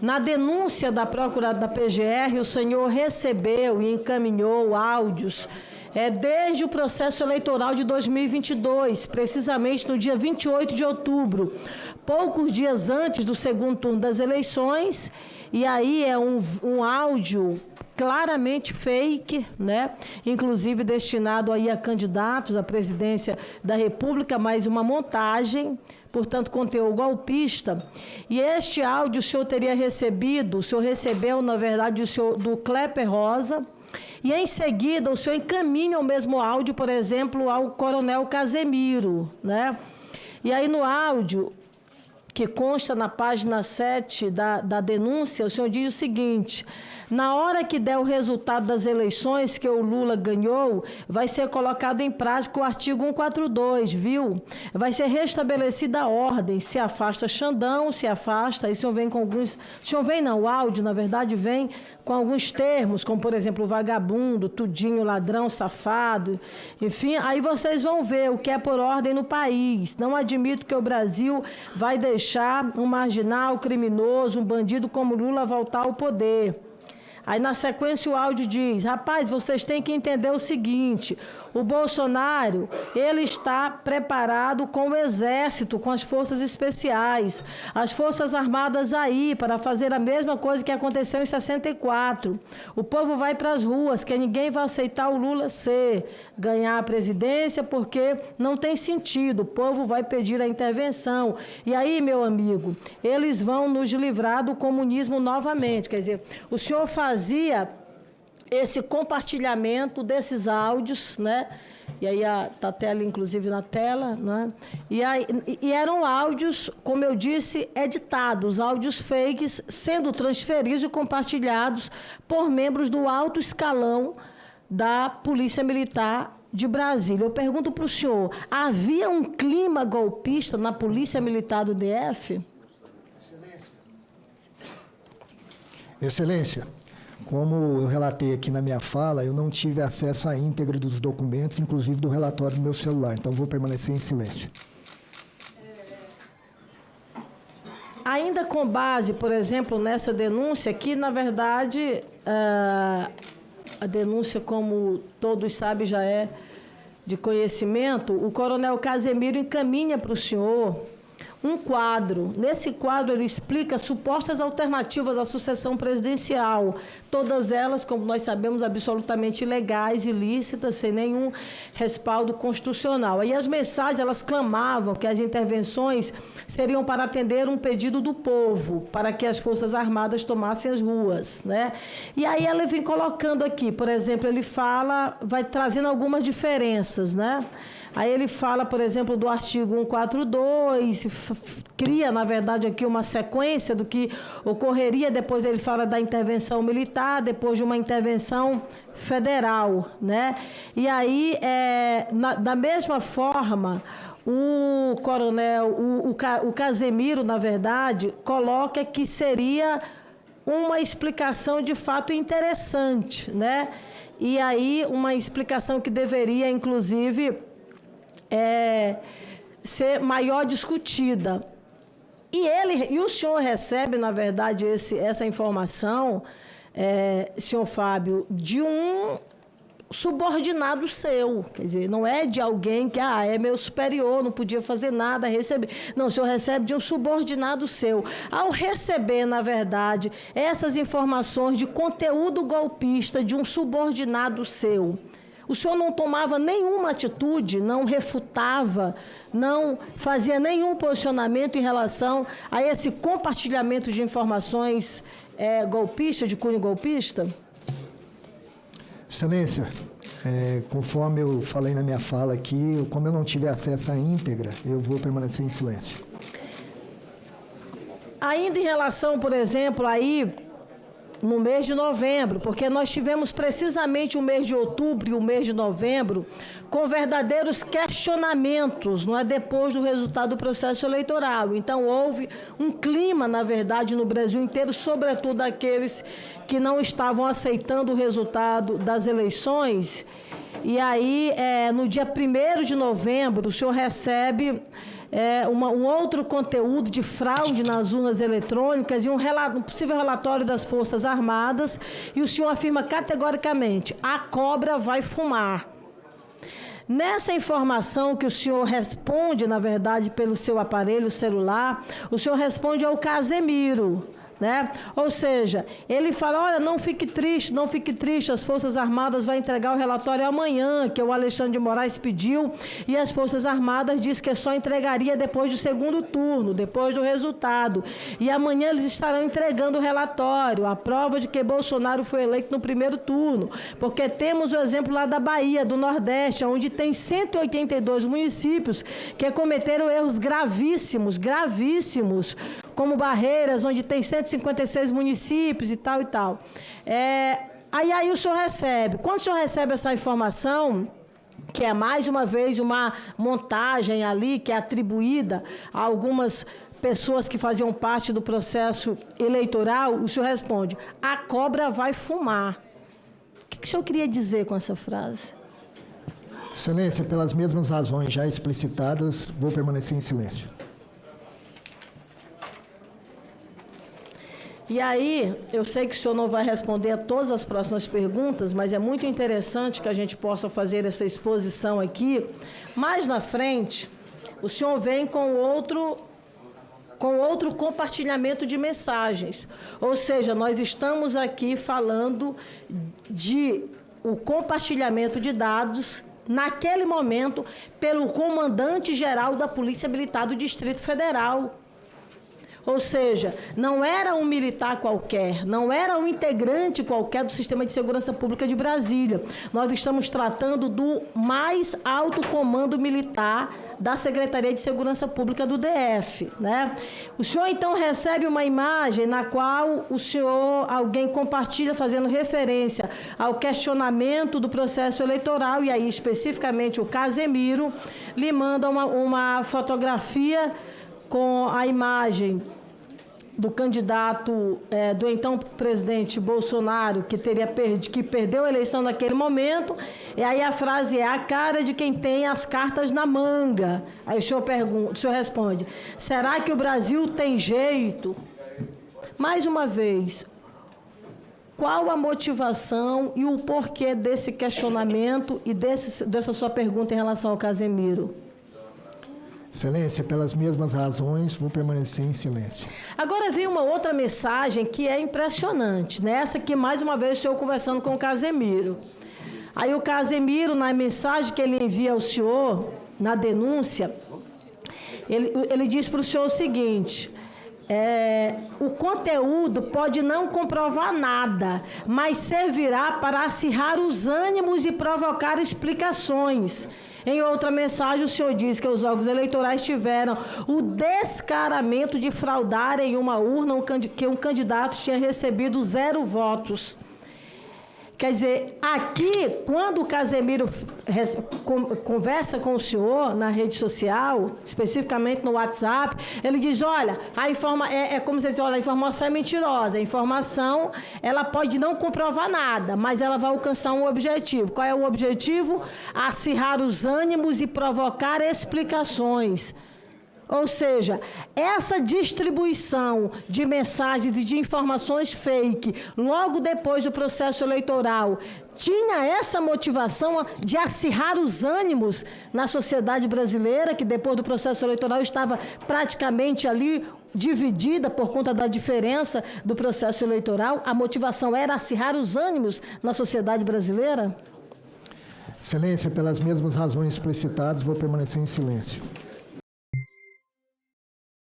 Na denúncia da Procuradoria da PGR, o senhor recebeu e encaminhou áudios desde o processo eleitoral de 2022, precisamente no dia 28 de outubro, poucos dias antes do segundo turno das eleições, e aí é um áudio claramente fake, né? Inclusive destinado aí a candidatos à presidência da República, mas uma montagem, portanto, conteúdo golpista. E este áudio o senhor teria recebido, o senhor recebeu, na verdade, do Klepper Rosa, e em seguida o senhor encaminha o mesmo áudio, por exemplo, ao Coronel Casemiro, né? E aí no áudio, que consta na página 7 da denúncia, o senhor diz o seguinte: na hora que der o resultado das eleições que o Lula ganhou, vai ser colocado em prática o artigo 142, viu? Vai ser restabelecida a ordem, se afasta Xandão, se afasta, aí o senhor vem com alguns... O senhor vem não, o áudio, na verdade, vem com alguns termos, como, por exemplo, vagabundo, tudinho, ladrão, safado, enfim, aí vocês vão ver o que é por ordem no país. Não admito que o Brasil vai deixar um marginal, criminoso, um bandido como Lula voltar ao poder. Aí, na sequência, o áudio diz: rapaz, vocês têm que entender o seguinte, o Bolsonaro, ele está preparado com o Exército, com as forças especiais, as Forças Armadas aí, para fazer a mesma coisa que aconteceu em 64. O povo vai para as ruas, que ninguém vai aceitar o Lula ganhar a presidência, porque não tem sentido, o povo vai pedir a intervenção. E aí, meu amigo, eles vão nos livrar do comunismo novamente. Quer dizer, o senhor fazia esse compartilhamento desses áudios, né? E aí está a tela, inclusive, na tela, né? E eram áudios, como eu disse, editados, áudios fakes, sendo transferidos e compartilhados por membros do alto escalão da Polícia Militar de Brasília. Eu pergunto para o senhor, havia um clima golpista na Polícia Militar do DF? Excelência, como eu relatei aqui na minha fala, eu não tive acesso à íntegra dos documentos, inclusive do relatório do meu celular, então vou permanecer em silêncio. Ainda com base, por exemplo, nessa denúncia, que, na verdade, a denúncia, como todos sabem, já é de conhecimento, o Coronel Casemiro encaminha para o senhor um quadro. Nesse quadro, ele explica supostas alternativas à sucessão presidencial, todas elas, como nós sabemos, absolutamente ilegais, ilícitas, sem nenhum respaldo constitucional. Aí as mensagens, elas clamavam que as intervenções seriam para atender um pedido do povo, para que as Forças Armadas tomassem as ruas, né? E aí ela vem colocando aqui, por exemplo, ele fala, vai trazendo algumas diferenças, né? Aí ele fala, por exemplo, do artigo 142, cria, na verdade, aqui uma sequência do que ocorreria, depois ele fala da intervenção militar, depois de uma intervenção federal, né? E aí, da mesma forma, o coronel, o Casemiro, na verdade, coloca que seria uma explicação de fato interessante, né? E aí, uma explicação que deveria, inclusive, ser maior discutida. E o senhor recebe, na verdade, essa informação, senhor Fábio, de um subordinado seu. Quer dizer, não é de alguém que é meu superior, não podia fazer nada, receber. Não, o senhor recebe de um subordinado seu. Ao receber, na verdade, essas informações de conteúdo golpista de um subordinado seu, o senhor não tomava nenhuma atitude, não refutava, não fazia nenhum posicionamento em relação a esse compartilhamento de informações golpista, de cunho golpista? Excelência, conforme eu falei na minha fala aqui, como eu não tive acesso à íntegra, eu vou permanecer em silêncio. Ainda em relação, por exemplo, aí, no mês de novembro, porque nós tivemos precisamente o mês de outubro e o mês de novembro com verdadeiros questionamentos, não é, depois do resultado do processo eleitoral. Então, houve um clima, na verdade, no Brasil inteiro, sobretudo aqueles que não estavam aceitando o resultado das eleições. E aí, no dia 1º de novembro, o senhor recebe um outro conteúdo de fraude nas urnas eletrônicas e um possível relatório das Forças Armadas, e o senhor afirma categoricamente: a cobra vai fumar. Nessa informação que o senhor responde, na verdade, pelo seu aparelho celular, o senhor responde ao Casemiro, né? Ou seja, ele fala: olha, não fique triste, as Forças Armadas vão entregar o relatório amanhã, que o Alexandre de Moraes pediu, e as Forças Armadas diz que só entregaria depois do segundo turno, depois do resultado. E amanhã eles estarão entregando o relatório, a prova de que Bolsonaro foi eleito no primeiro turno, porque temos o exemplo lá da Bahia, do Nordeste, onde tem 182 municípios que cometeram erros gravíssimos, como Barreiras, onde tem 156 municípios e tal e tal. Aí o senhor recebe. Quando o senhor recebe essa informação, que é mais uma vez uma montagem ali, que é atribuída a algumas pessoas que faziam parte do processo eleitoral, o senhor responde: a cobra vai fumar. O que o senhor queria dizer com essa frase? Excelência, pelas mesmas razões já explicitadas, vou permanecer em silêncio. E aí, eu sei que o senhor não vai responder a todas as próximas perguntas, mas é muito interessante que a gente possa fazer essa exposição aqui. Mais na frente, o senhor vem com outro compartilhamento de mensagens. Ou seja, nós estamos aqui falando de o compartilhamento de dados, naquele momento, pelo comandante-geral da Polícia Militar do Distrito Federal. Ou seja, não era um militar qualquer, não era um integrante qualquer do Sistema de Segurança Pública de Brasília. Nós estamos tratando do mais alto comando militar da Secretaria de Segurança Pública do DF, né? O senhor, então, recebe uma imagem na qual alguém compartilha fazendo referência ao questionamento do processo eleitoral, e aí, especificamente, o Casemiro lhe manda uma fotografia com a imagem do candidato, do então presidente Bolsonaro, que perdeu a eleição naquele momento, e aí a frase é: a cara de quem tem as cartas na manga. Aí o senhor responde: será que o Brasil tem jeito? Mais uma vez, qual a motivação e o porquê desse questionamento e dessa sua pergunta em relação ao Casemiro? Excelência, pelas mesmas razões, vou permanecer em silêncio. Agora vem uma outra mensagem que é impressionante, né? Essa aqui, mais uma vez, estou conversando com o Casemiro. Aí o Casemiro, na mensagem que ele envia ao senhor, na denúncia, ele diz para o senhor o seguinte: o conteúdo pode não comprovar nada, mas servirá para acirrar os ânimos e provocar explicações. Em outra mensagem, o senhor diz que os órgãos eleitorais tiveram o descaramento de fraudar em uma urna que um candidato tinha recebido 0 votos. Quer dizer, aqui, quando o Casemiro conversa com o senhor na rede social, especificamente no WhatsApp, ele diz: olha, é como se ele diz: olha, a informação é mentirosa, a informação ela pode não comprovar nada, mas ela vai alcançar um objetivo. Qual é o objetivo? Acirrar os ânimos e provocar explicações. Ou seja, essa distribuição de mensagens e de informações fake logo depois do processo eleitoral tinha essa motivação de acirrar os ânimos na sociedade brasileira, que depois do processo eleitoral estava praticamente ali dividida por conta da diferença do processo eleitoral. A motivação era acirrar os ânimos na sociedade brasileira? Excelência, pelas mesmas razões explicitadas, vou permanecer em silêncio.